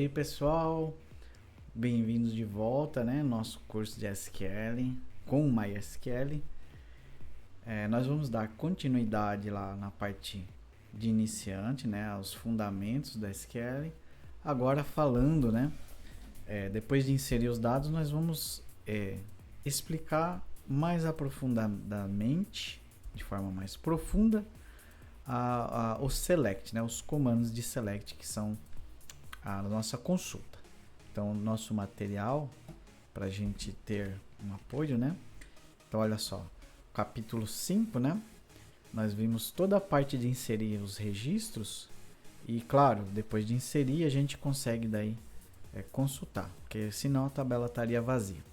aí, pessoal, bem-vindos de volta, né? Nosso curso de SQL com MySQL. Nós vamos dar continuidade lá na parte de iniciante, né? Os fundamentos do SQL. Agora falando, né? Depois de inserir os dados, nós vamos explicar mais aprofundadamente, de forma mais profunda, o select, né? Os comandos de select que são a nossa consulta. Então, nosso material, para a gente ter um apoio, né? Então, olha só, capítulo 5, né? Nós vimos toda a parte de inserir os registros e, claro, depois de inserir, a gente consegue daí consultar, porque senão a tabela estaria vazia.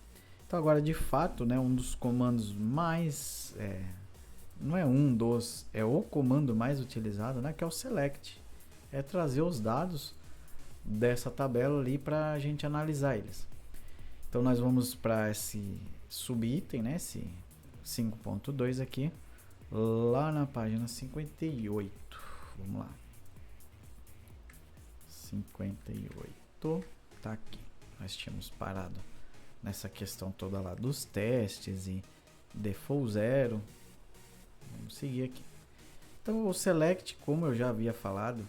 Então, agora, de fato, né, um dos comandos mais... não é um dos, é o comando mais utilizado, né? Que é o select. É trazer os dados dessa tabela ali para a gente analisar eles. Então nós vamos para esse subitem, né, esse 5.2 aqui, lá na página 58. Vamos lá. 58 tá aqui. Nós tínhamos parado nessa questão toda lá dos testes e default 0. Vamos seguir aqui. Então o select, como eu já havia falado,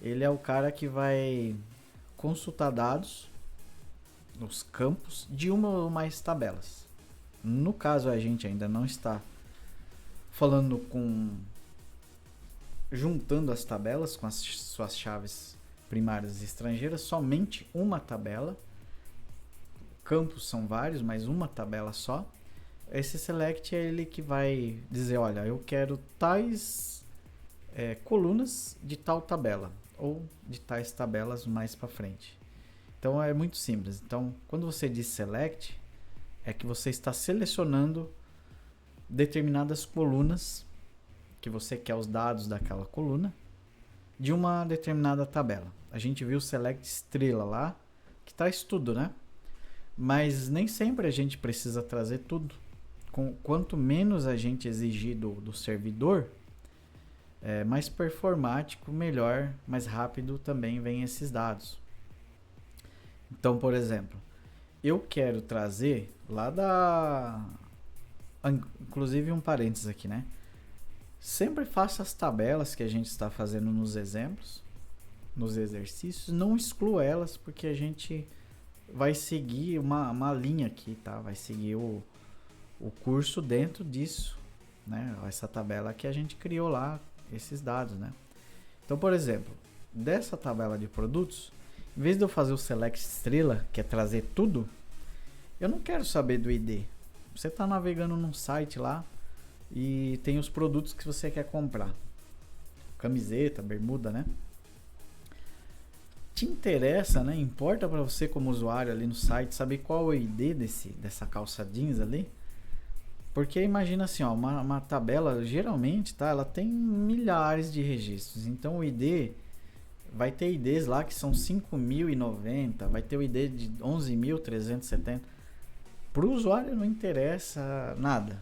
ele é o cara que vai consultar dados nos campos de uma ou mais tabelas. No caso, a gente ainda não está falando juntando as tabelas com as suas chaves primárias e estrangeiras, somente uma tabela. Campos são vários, mas uma tabela só. Esse select é ele que vai dizer, olha, eu quero tais colunas de tal tabela, ou de tais tabelas mais para frente. Então é muito simples. Então, quando você diz select, é que você está selecionando determinadas colunas que você quer os dados daquela coluna de uma determinada tabela. A gente viu o select estrela lá, que traz tudo, né? Mas nem sempre a gente precisa trazer tudo. Quanto menos a gente exigir do servidor, mais performático, melhor, mais rápido também vem esses dados. Então, por exemplo, eu quero trazer lá inclusive um parênteses aqui, né? Sempre faça as tabelas que a gente está fazendo nos exemplos, nos exercícios, não exclua elas, porque a gente vai seguir uma linha aqui, tá? Vai seguir o curso dentro disso, né? Essa tabela que a gente criou lá, esses dados, né? Então, por exemplo, dessa tabela de produtos, em vez de eu fazer o select estrela, que é trazer tudo, eu não quero saber do ID. Você está navegando num site lá e tem os produtos que você quer comprar. Camiseta, bermuda, né? Te interessa, né? Importa para você como usuário ali no site saber qual é o ID dessa calça jeans ali? Porque imagina assim, ó, uma tabela, geralmente, tá? Ela tem milhares de registros. Então o ID vai ter IDs lá que são 5.090, vai ter o ID de 11.370. Para o usuário não interessa nada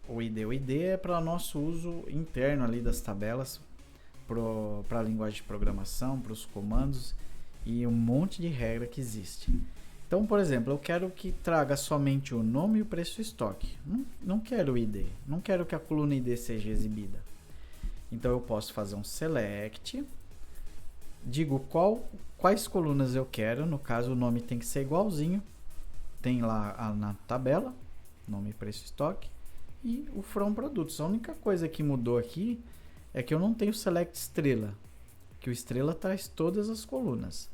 o ID. O ID é para nosso uso interno ali das tabelas, para a linguagem de programação, para os comandos e um monte de regra que existe. Então, por exemplo, eu quero que traga somente o nome e o preço estoque. Não quero o ID. Não quero que a coluna ID seja exibida. Então, eu posso fazer um select. Digo quais colunas eu quero. No caso, o nome tem que ser igualzinho. Tem lá na tabela, nome, preço, estoque. E o from produtos. A única coisa que mudou aqui é que eu não tenho select estrela. Que o estrela traz todas as colunas.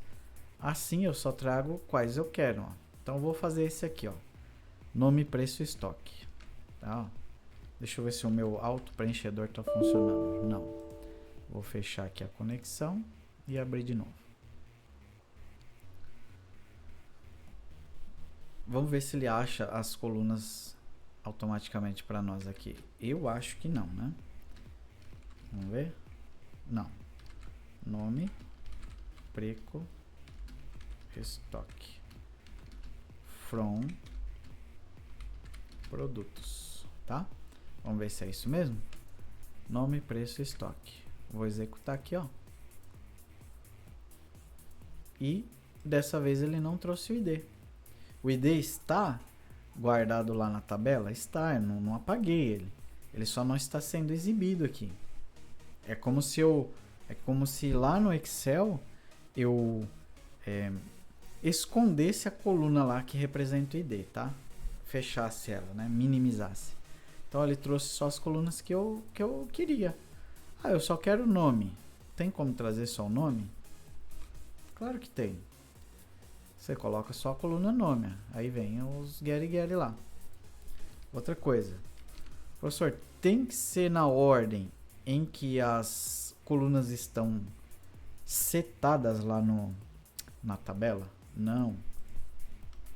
Assim eu só trago quais eu quero. Ó. Então eu vou fazer esse aqui, ó. Nome, preço, estoque. Tá? Deixa eu ver se o meu auto preenchedor está funcionando. Não. Vou fechar aqui a conexão e abrir de novo. Vamos ver se ele acha as colunas automaticamente para nós aqui. Eu acho que não, né? Vamos ver? Não. Nome, preço, estoque. From produtos, tá? Vamos ver se é isso mesmo? Nome, preço, estoque. Vou executar aqui, ó. E dessa vez ele não trouxe o ID. O ID está guardado lá na tabela? Está, eu não apaguei ele. Ele só não está sendo exibido aqui. É como se lá no Excel eu escondesse a coluna lá que representa o ID, tá? Fechasse ela, né? Minimizasse. Então ele trouxe só as colunas que eu queria. Ah, eu só quero o nome. Tem como trazer só o nome? Claro que tem. Você coloca só a coluna nome. Aí vem os get lá. Outra coisa. Professor, tem que ser na ordem em que as colunas estão setadas lá na tabela? Não.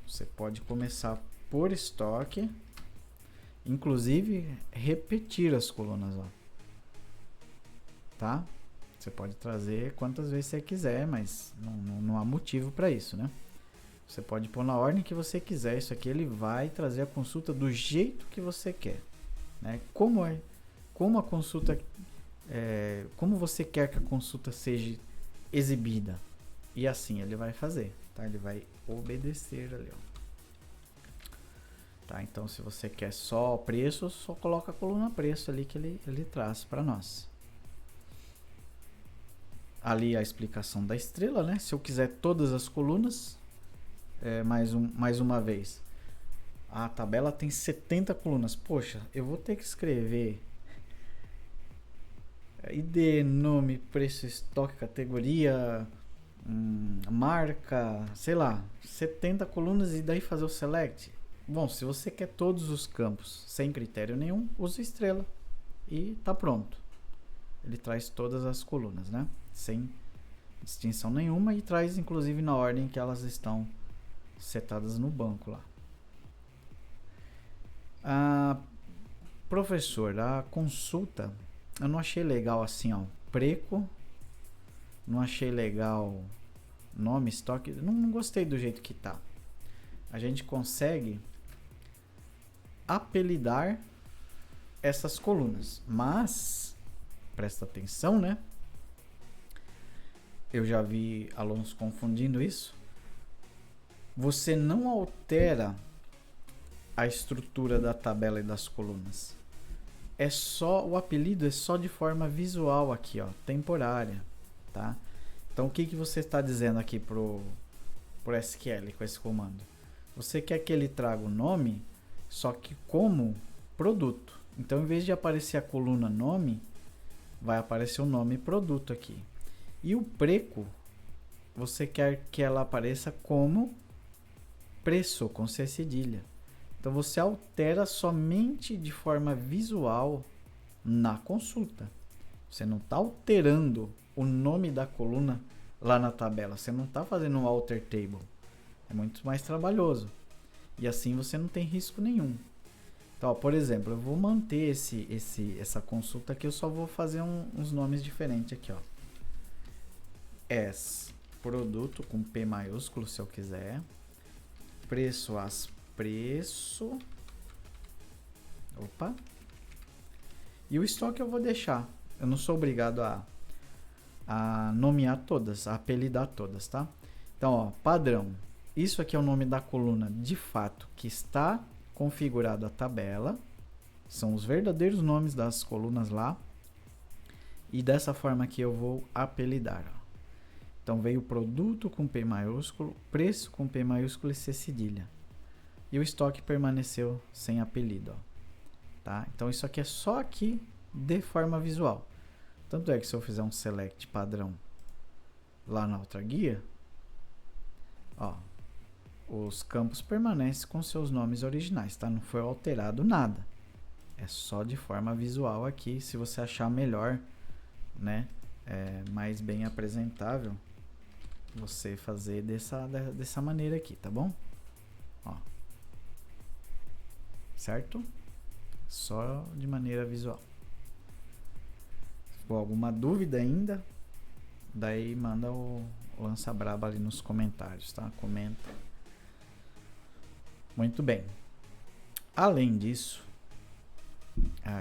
Você pode começar por estoque. Inclusive, repetir as colunas, ó. Tá? Você pode trazer quantas vezes você quiser, mas não há motivo para isso, né? Você pode pôr na ordem que você quiser. Isso aqui ele vai trazer a consulta do jeito que você quer, né? Como a consulta, como você quer que a consulta seja exibida, e assim ele vai fazer, tá? Ele vai obedecer ali, ó. Tá? Então, se você quer só preço, só coloca a coluna preço ali que ele traz para nós. Ali a explicação da estrela, né? Se eu quiser todas as colunas, mais uma vez, a tabela tem 70 colunas. Poxa, eu vou ter que escrever ID, nome, preço, estoque, categoria, marca, sei lá, 70 colunas e daí fazer o select. Bom, se você quer todos os campos sem critério nenhum, use estrela e tá pronto. Ele traz todas as colunas, né? Sem distinção nenhuma e traz inclusive na ordem que elas estão setadas no banco lá. Professor, a consulta eu não achei legal assim, ó. Preco, não achei legal nome, estoque, não gostei do jeito que tá. A gente consegue apelidar essas colunas, mas presta atenção, né? Eu já vi alunos confundindo isso. Você não altera a estrutura da tabela e das colunas. O apelido é só de forma visual aqui, ó, temporária, tá? Então o que você está dizendo aqui pro SQL com esse comando? Você quer que ele traga o nome, só que como produto. Então, em vez de aparecer a coluna nome, vai aparecer o nome produto aqui. E o preço, você quer que ela apareça como preço, com C cedilha. Então, você altera somente de forma visual na consulta. Você não está alterando o nome da coluna lá na tabela. Você não está fazendo um alter table. É muito mais trabalhoso. E assim você não tem risco nenhum. Então, ó, por exemplo, eu vou manter essa consulta aqui, eu só vou fazer uns nomes diferentes aqui, ó. Produto com P maiúsculo, se eu quiser. Preço preço. Opa. E o estoque eu vou deixar. Eu não sou obrigado a nomear todas, a apelidar todas, tá? Então, ó, padrão. Isso aqui é o nome da coluna de fato que está configurado a tabela. São os verdadeiros nomes das colunas lá. E dessa forma aqui eu vou apelidar. Ó. Então veio produto com P maiúsculo, preço com P maiúsculo e C cedilha. E o estoque permaneceu sem apelido. Ó. Tá? Então isso aqui é só aqui de forma visual. Tanto é que se eu fizer um select padrão lá na outra guia, ó, os campos permanecem com seus nomes originais, tá? Não foi alterado nada. É só de forma visual aqui, se você achar melhor, né? Mais bem apresentável, você fazer dessa maneira aqui, tá bom? Ó. Certo? Só de maneira visual. Se for alguma dúvida ainda, daí manda o lança braba ali nos comentários, tá? Comenta. Muito bem. Além disso,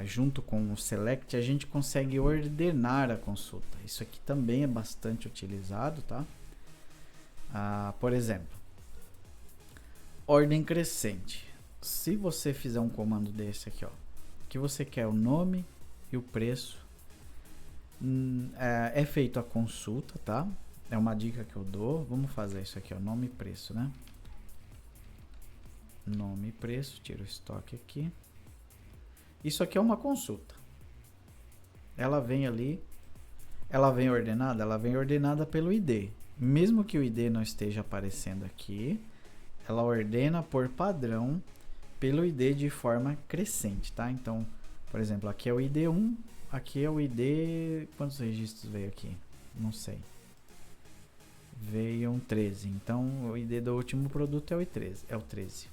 junto com o select, a gente consegue ordenar a consulta. Isso aqui também é bastante utilizado, tá? Por exemplo, ordem crescente. Se você fizer um comando desse aqui, ó, que você quer o nome e o preço, é feito a consulta, tá? É uma dica que eu dou. Vamos fazer isso aqui, ó, nome e preço, né? Nome e preço, tira o estoque aqui. Isso aqui é uma consulta. Ela vem ali, ela vem ordenada pelo ID. Mesmo que o ID não esteja aparecendo aqui, ela ordena por padrão pelo ID de forma crescente, tá? Então, por exemplo, aqui é o ID 1, aqui é o ID... Quantos registros veio aqui? Não sei. Veio um 13. Então, o ID do último produto é o 13.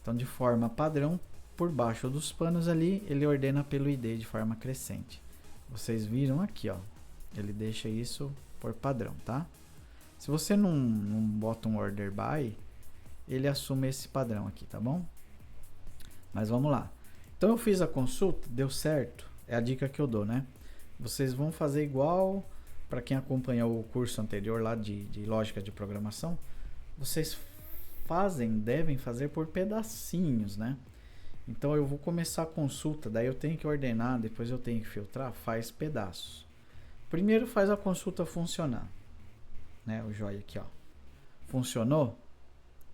Então, de forma padrão, por baixo dos panos ali, ele ordena pelo ID de forma crescente. Vocês viram aqui, ó. Ele deixa isso por padrão, tá? Se você não bota um order by, ele assume esse padrão aqui, tá bom? Mas vamos lá. Então eu fiz a consulta, deu certo. É a dica que eu dou, né? Vocês vão fazer igual para quem acompanhou o curso anterior lá de lógica de programação. Vocês devem fazer por pedacinhos, né? Então eu vou começar a consulta, daí eu tenho que ordenar, depois eu tenho que filtrar, faz pedaços. Primeiro faz a consulta funcionar, né? O joia aqui, ó. Funcionou?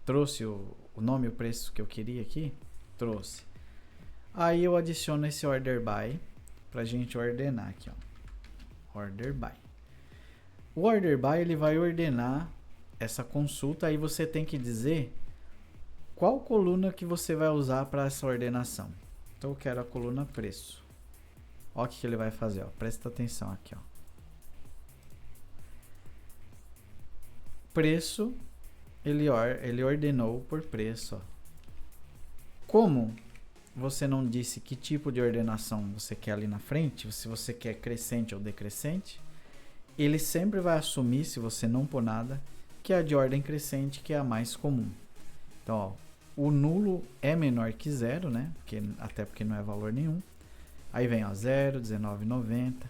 Trouxe o nome e o preço que eu queria aqui? Trouxe. Aí eu adiciono esse order by pra gente ordenar aqui, ó. Order by. O order by ele vai ordenar essa consulta, aí você tem que dizer qual coluna que você vai usar para essa ordenação. Então eu quero a coluna preço. Olha o que ele vai fazer, ó. Presta atenção aqui, ó. Preço, ele ordenou por preço, ó. Como você não disse que tipo de ordenação você quer ali na frente, se você quer crescente ou decrescente, ele sempre vai assumir, se você não pôr nada, que é a de ordem crescente, que é a mais comum. Então, ó, o nulo é menor que zero, né? Até porque não é valor nenhum. Aí vem, ó, 0, 19,90.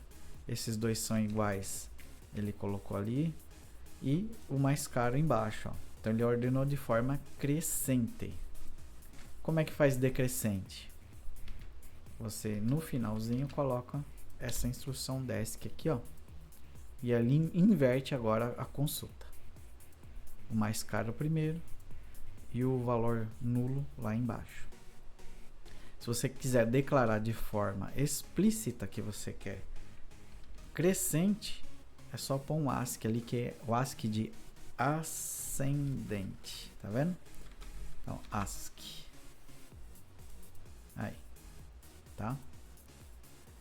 Esses dois são iguais, ele colocou ali. E o mais caro embaixo, ó. Então ele ordenou de forma crescente. Como é que faz decrescente? Você no finalzinho coloca essa instrução desk aqui, ó. E ali inverte agora a consulta. O mais caro primeiro e o valor nulo lá embaixo. Se você quiser declarar de forma explícita que você quer crescente, é só pôr um ASCII ali, que é o ASCII de ascendente, tá vendo? Então, ASCII. Aí, tá?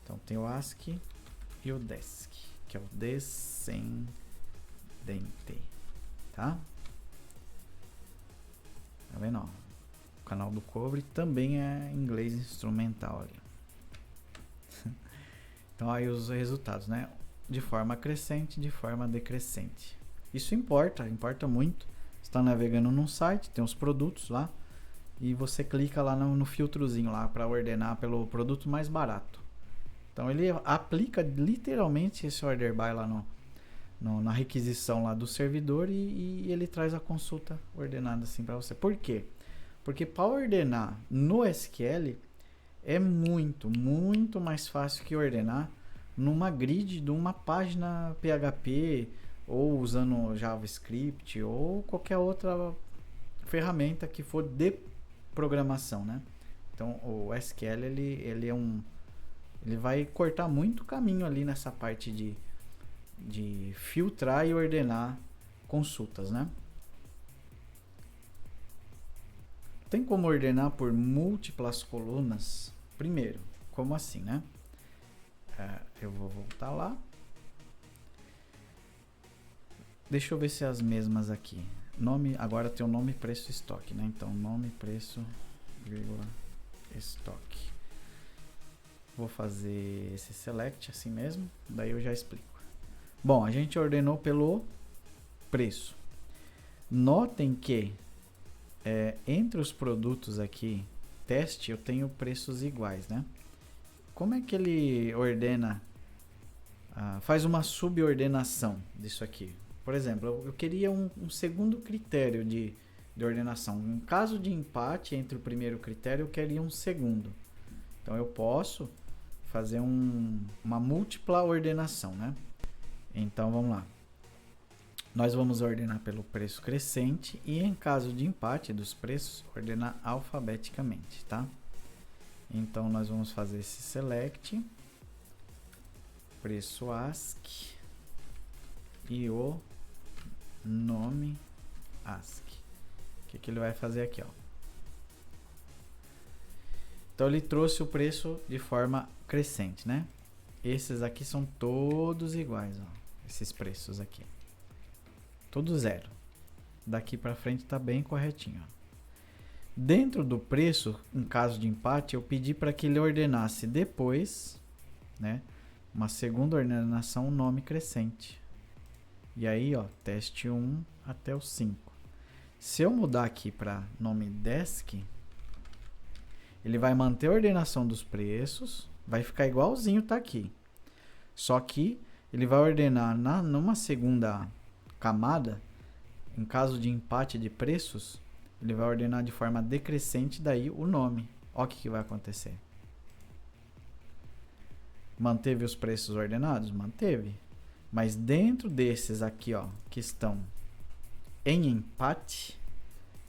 Então tem o ASCII e o DESC, que é o descendente, tá? Tá vendo, ó? O canal do Cobre também é inglês instrumental ali. Então aí os resultados, né? De forma crescente, de forma decrescente. Isso importa muito. Você está navegando num site, tem os produtos lá, e você clica lá no filtrozinho lá para ordenar pelo produto mais barato. Então ele aplica literalmente esse order by lá na requisição lá do servidor e ele traz a consulta ordenada assim para você. Por quê? Porque para ordenar no SQL é muito mais fácil que ordenar numa grid de uma página PHP ou usando JavaScript ou qualquer outra ferramenta que for de programação, né? Então o SQL ele vai cortar muito caminho ali nessa parte de filtrar e ordenar consultas, né? Tem como ordenar por múltiplas colunas? Primeiro, como assim, né? Eu vou voltar lá. Deixa eu ver se é as mesmas aqui. Agora tem o nome, preço, estoque, né? Então, nome, preço, vírgula, estoque. Vou fazer esse select assim mesmo, daí eu já explico. Bom, a gente ordenou pelo preço. Notem que entre os produtos aqui, teste, eu tenho preços iguais, né? Como é que ele ordena? Faz uma subordenação disso aqui. Por exemplo, eu queria um segundo critério de ordenação. Em caso de empate entre o primeiro critério, eu queria um segundo. Então eu posso fazer uma múltipla ordenação, né? Então vamos lá. Nós vamos ordenar pelo preço crescente e em caso de empate dos preços, ordenar alfabeticamente, tá? Então nós vamos fazer esse select, preço ASCII e o nome ASCII. O que ele vai fazer aqui, ó? Então ele trouxe o preço de forma crescente, né? Esses aqui são todos iguais, ó. Esses preços aqui. Tudo zero. Daqui para frente tá bem corretinho, ó. Dentro do preço, em caso de empate, eu pedi para que ele ordenasse depois, né? Uma segunda ordenação, nome crescente. E aí, ó, teste 1 até o 5. Se eu mudar aqui para nome desk, ele vai manter a ordenação dos preços, vai ficar igualzinho tá aqui. Só que ele vai ordenar numa segunda camada, em caso de empate de preços, ele vai ordenar de forma decrescente daí o nome. Olha o que vai acontecer. Manteve os preços ordenados? Manteve. Mas dentro desses aqui, ó, que estão em empate,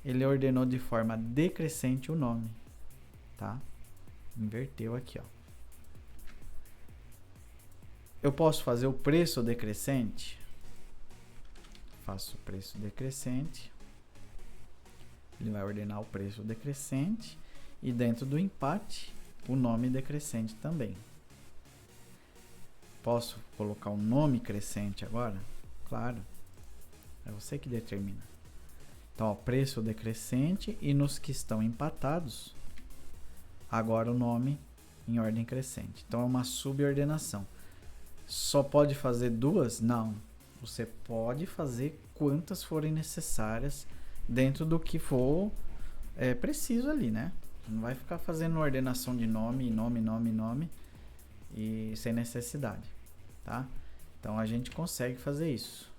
ele ordenou de forma decrescente o nome, tá? Inverteu aqui, ó. Eu posso fazer o preço decrescente? Faço o preço decrescente. Ele vai ordenar o preço decrescente e dentro do empate, o nome decrescente também. Posso colocar o nome crescente agora? Claro. É você que determina. Então, ó, preço decrescente e nos que estão empatados, agora o nome em ordem crescente. Então, é uma subordenação. Só pode fazer duas? Não. Você pode fazer quantas forem necessárias dentro do que for preciso ali, né? Não vai ficar fazendo ordenação de nome e sem necessidade, tá? Então a gente consegue fazer isso.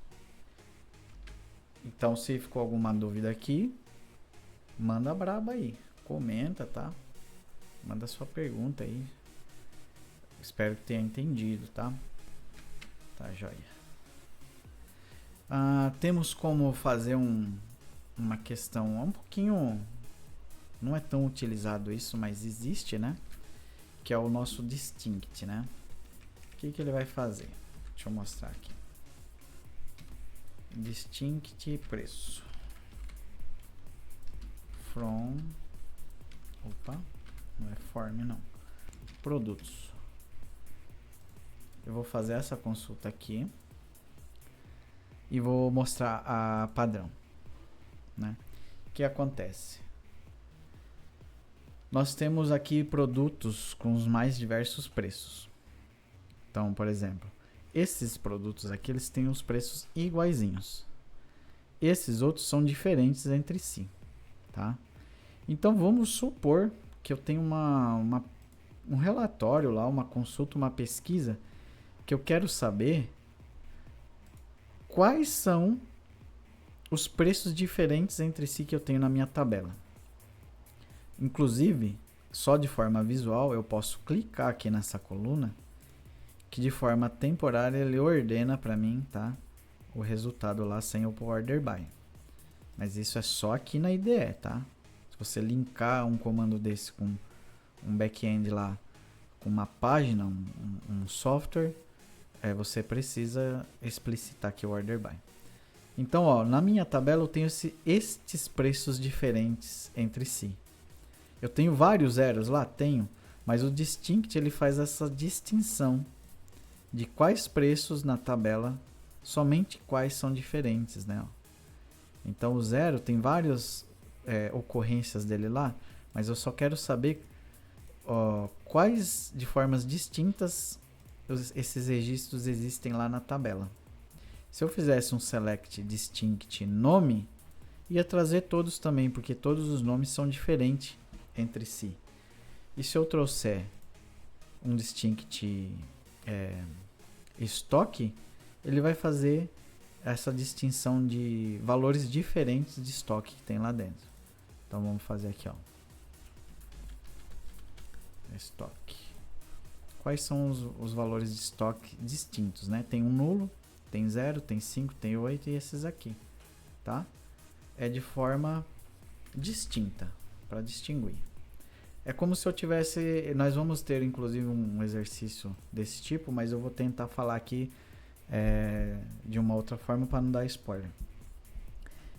Então se ficou alguma dúvida aqui, manda braba aí, comenta, tá? Manda sua pergunta aí. Espero que tenha entendido, tá? Tá, joia. Temos como fazer uma questão um pouquinho, não é tão utilizado isso, mas existe, né? Que é o nosso distinct, né? O que ele vai fazer? Deixa eu mostrar aqui. Distinct preço. From, opa, não é form não. Produtos. Eu vou fazer essa consulta aqui e vou mostrar a padrão, né? O que acontece? Nós temos aqui produtos com os mais diversos preços. Então, por exemplo, esses produtos aqui, eles têm os preços iguaizinhos. Esses outros são diferentes entre si, tá? Então, vamos supor que eu tenho um relatório lá, uma consulta, uma pesquisa, que eu quero saber quais são os preços diferentes entre si que eu tenho na minha tabela. Inclusive, só de forma visual, eu posso clicar aqui nessa coluna, que de forma temporária ele ordena para mim, tá? O resultado lá sem o order by. Mas isso é só aqui na IDE, tá? Se você linkar um comando desse com um back-end lá, com uma página, um software, você precisa explicitar aqui o order by. Então, ó, na minha tabela eu tenho estes preços diferentes entre si. Eu tenho vários zeros lá? Tenho. Mas o distinct ele faz essa distinção de quais preços na tabela, somente quais são diferentes, né? Então o zero tem várias ocorrências dele lá, mas eu só quero saber quais de formas distintas esses registros existem lá na tabela. Se eu fizesse um select distinct nome, ia trazer todos também, porque todos os nomes são diferentes entre si. E se eu trouxer um distinct estoque, ele vai fazer essa distinção de valores diferentes de estoque que tem lá dentro. Então vamos fazer aqui, ó. Estoque. Quais são os valores de estoque distintos, né? Tem um nulo, tem 0, tem 5, tem 8 e esses aqui, tá? É de forma distinta, para distinguir. É como se eu tivesse... Nós vamos ter, inclusive, um exercício desse tipo, mas eu vou tentar falar aqui de uma outra forma para não dar spoiler.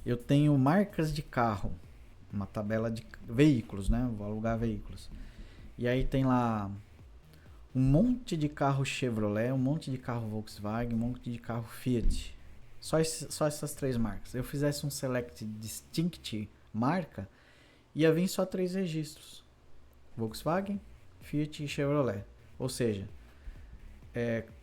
Eu tenho marcas de carro, uma tabela de veículos, né? Vou alugar veículos. E aí tem lá um monte de carro Chevrolet, um monte de carro Volkswagen, um monte de carro Fiat. Só essas 3 marcas. Eu fizesse um select distinct marca, ia vir só 3 registros. Volkswagen, Fiat e Chevrolet. Ou seja,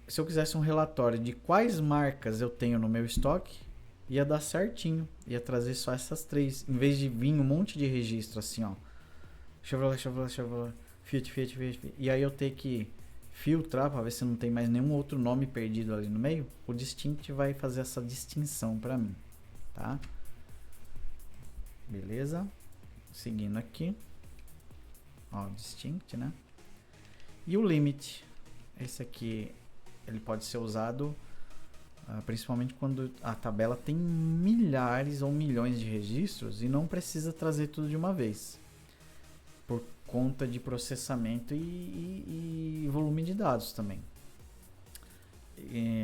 se eu quisesse um relatório de quais marcas eu tenho no meu estoque, ia dar certinho. Ia trazer só essas 3. Em vez de vir um monte de registro assim, ó. Chevrolet, Fiat. E aí eu tenho que filtrar para ver se não tem mais nenhum outro nome perdido ali no meio. O Distinct vai fazer essa distinção para mim, tá? Beleza? Seguindo aqui. Ó, Distinct, né? E o Limit. Esse aqui, ele pode ser usado principalmente quando a tabela tem milhares ou milhões de registros e não precisa trazer tudo de uma vez. Por conta de processamento e volume de dados também.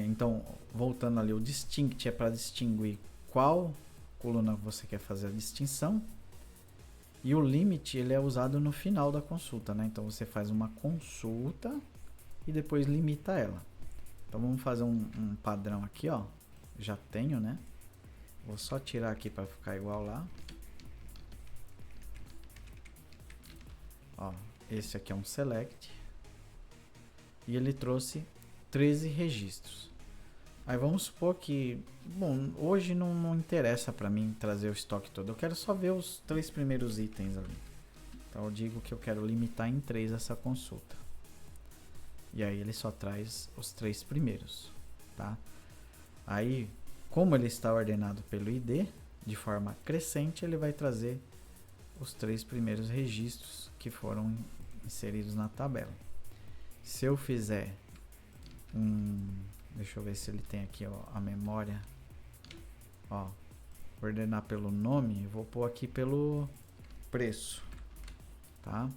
Então, voltando ali, o Distinct é para distinguir qual coluna você quer fazer a distinção. E o Limit, ele é usado no final da consulta, né? Então, você faz uma consulta e depois limita ela. Então, vamos fazer um padrão aqui, ó. Já tenho, né? Vou só tirar aqui para ficar igual lá. Ó, esse aqui é um select e ele trouxe 13 registros. Aí vamos supor que, bom, hoje não interessa para mim trazer o estoque todo, eu quero só ver os 3 primeiros itens ali. Então eu digo que eu quero limitar em 3 essa consulta. E aí ele só traz os 3 primeiros, tá? Aí, como ele está ordenado pelo ID, de forma crescente, ele vai trazer os 3 primeiros registros que foram inseridos na tabela. Se eu fizer deixa eu ver se ele tem aqui, ó, a memória, ó, ordenar pelo nome, eu vou pôr aqui pelo preço, tá?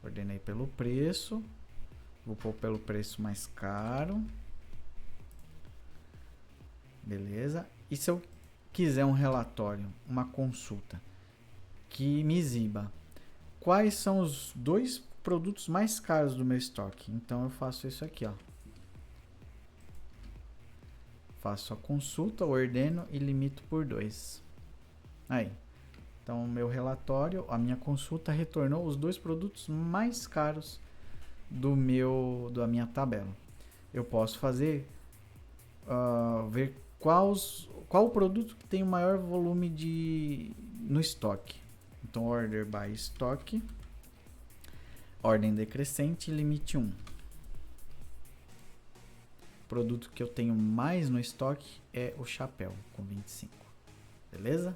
Ordenei pelo preço, vou pôr pelo preço mais caro, beleza? E se eu quiser um relatório, uma consulta que me exiba quais são os 2 produtos mais caros do meu estoque, então eu faço isso aqui, ó. Faço a consulta, ordeno e limito por 2. Aí. Então, o meu relatório, a minha consulta retornou os 2 produtos mais caros da minha tabela. Eu posso fazer, ver qual o produto que tem o maior volume no estoque. Então, order by stock, ordem decrescente, limite 1. O produto que eu tenho mais no estoque é o chapéu, com 25. Beleza?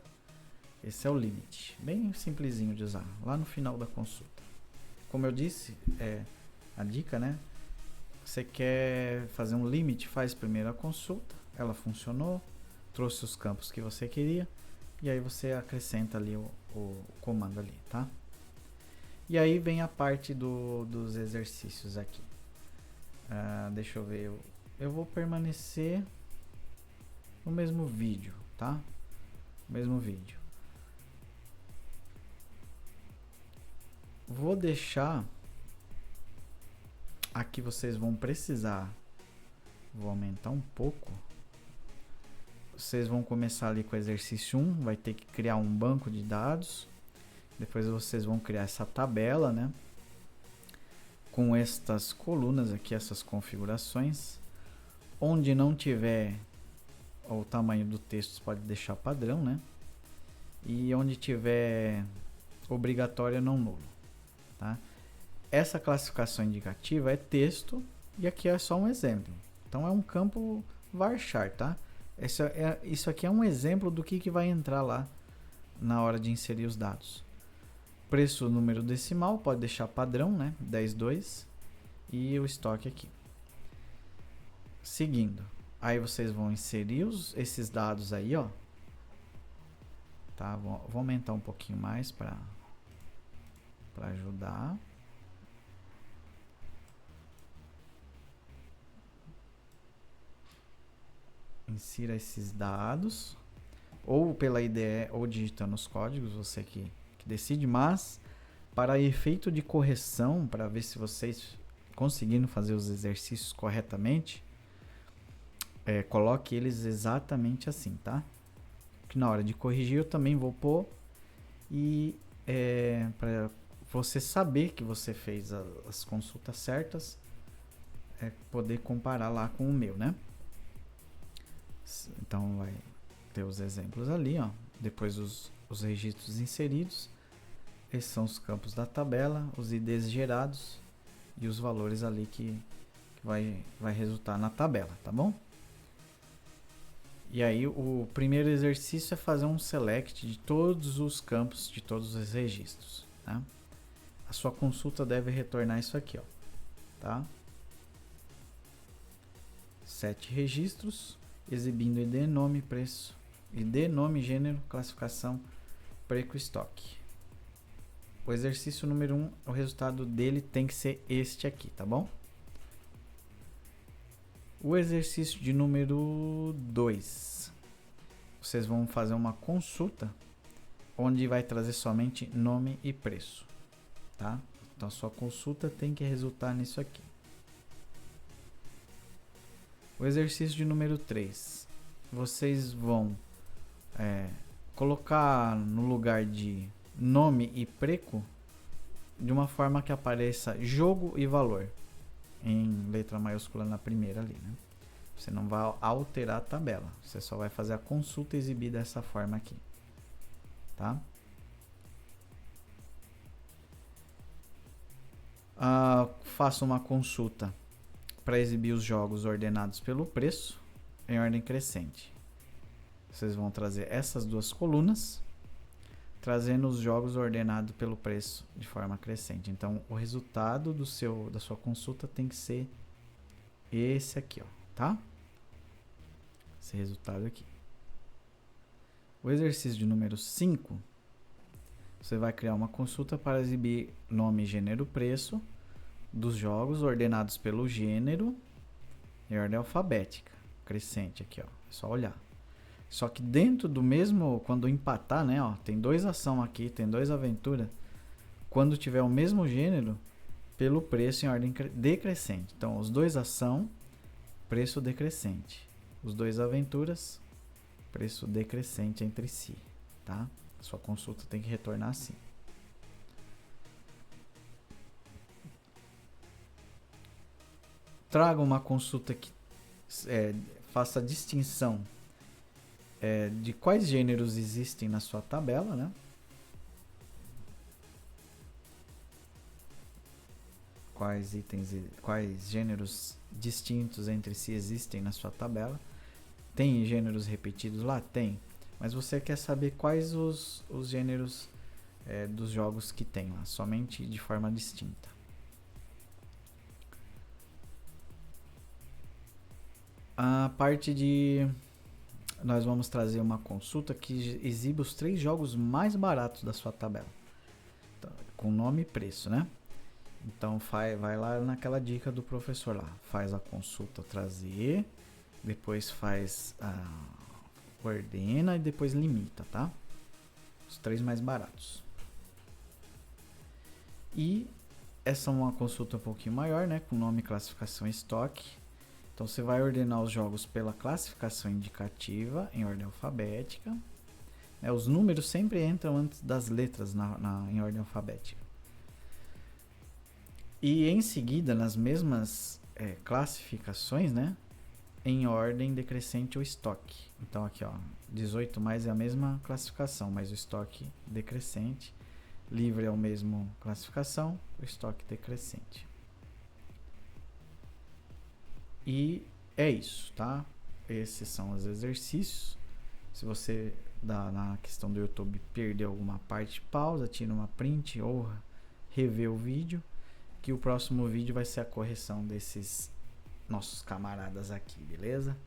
Esse é o limite. Bem simplesinho de usar, lá no final da consulta. Como eu disse, a dica, né? Você quer fazer um limite, faz primeiro a consulta, ela funcionou, trouxe os campos que você queria, e aí você acrescenta ali o comando ali, tá? E aí vem a parte dos exercícios aqui. Deixa eu ver, eu vou permanecer no mesmo vídeo, tá? Mesmo vídeo. Vou deixar aqui, vocês vão precisar, vou aumentar um pouco. Vocês vão começar ali com o exercício 1, vai ter que criar um banco de dados. Depois vocês vão criar essa tabela, né? Com estas colunas aqui, essas configurações. Onde não tiver o tamanho do texto, você pode deixar padrão, né? E onde tiver obrigatório, não nulo, tá? Essa classificação indicativa é texto e aqui é só um exemplo. Então é um campo varchar, tá? Isso aqui é um exemplo do que vai entrar lá na hora de inserir os dados. Preço número decimal, pode deixar padrão, né? 10,2 e o estoque aqui. Seguindo, aí vocês vão inserir esses dados aí, ó. Tá? Vou aumentar um pouquinho mais para ajudar. Insira esses dados, ou pela IDE ou digitando os códigos, você que decide, mas para efeito de correção, para ver se vocês conseguindo fazer os exercícios corretamente, coloque eles exatamente assim, tá? Que na hora de corrigir eu também vou pôr, e para você saber que você fez as consultas certas, poder comparar lá com o meu, né? Então vai ter os exemplos ali, ó. Depois os registros inseridos. Esses são os campos da tabela, os IDs gerados e os valores ali que vai resultar na tabela, tá bom? E aí o primeiro exercício é fazer um select de todos os campos, de todos os registros, tá? A sua consulta deve retornar isso aqui, ó, tá? 7 registros, exibindo ID, nome, preço, ID, nome, gênero, classificação, preço, estoque. O exercício número 1, o resultado dele tem que ser este aqui, tá bom? O exercício de número 2, vocês vão fazer uma consulta onde vai trazer somente nome e preço, tá? Então a sua consulta tem que resultar nisso aqui. O exercício de número 3, vocês vão colocar no lugar de nome e preço de uma forma que apareça jogo e valor em letra maiúscula na primeira ali, né? Você não vai alterar a tabela, você só vai fazer a consulta e exibir dessa forma aqui, tá? Faça uma consulta para exibir os jogos ordenados pelo preço em ordem crescente. Vocês vão trazer essas duas colunas, trazendo os jogos ordenados pelo preço de forma crescente. Então, o resultado da sua consulta tem que ser esse aqui, ó, tá? Esse resultado aqui. O exercício de número 5, você vai criar uma consulta para exibir nome, gênero, preço dos jogos ordenados pelo gênero em ordem alfabética, crescente aqui, ó. É só olhar. Só que dentro do mesmo, quando empatar, né, ó, tem 2 ação aqui, tem 2 aventura. Quando tiver o mesmo gênero, pelo preço em ordem decrescente. Então, os 2 ação, preço decrescente. Os 2 aventuras, preço decrescente entre si, tá? Sua consulta tem que retornar assim. Traga uma consulta que faça a distinção de quais gêneros existem na sua tabela, né? Quais itens, quais gêneros distintos entre si existem na sua tabela. Tem gêneros repetidos lá? Tem. Mas você quer saber quais os gêneros dos jogos que tem lá, somente de forma distinta. A parte de... Nós vamos trazer uma consulta que exibe os 3 jogos mais baratos da sua tabela. Então, com nome e preço, né? Então vai lá naquela dica do professor lá. Faz a consulta trazer, depois faz ordena e depois limita, tá? Os 3 mais baratos. E essa é uma consulta um pouquinho maior, né? Com nome, classificação e estoque. Então você vai ordenar os jogos pela classificação indicativa em ordem alfabética. Os números sempre entram antes das letras em ordem alfabética. E em seguida, nas mesmas classificações, né, em ordem decrescente ou estoque. Então aqui, ó, 18 mais é a mesma classificação, mas o estoque decrescente. Livre é o mesmo classificação, o estoque decrescente. E é isso, tá? esses são os exercícios. Se você na questão do YouTube perder alguma parte, pausa, tira uma print ou rever o vídeo, que o próximo vídeo vai ser a correção desses nossos camaradas aqui, beleza?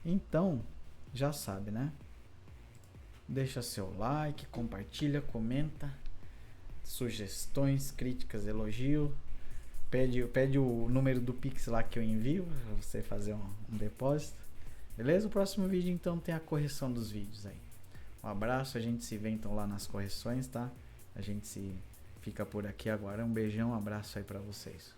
Então, já sabe, né? Deixa seu like, compartilha, comenta, sugestões, críticas, elogio. Pede o número do Pix lá que eu envio pra você fazer um depósito. Beleza? O próximo vídeo então tem a correção dos vídeos aí. Um abraço, a gente se vê então lá nas correções, tá? A gente se fica por aqui agora. Um beijão, um abraço aí pra vocês.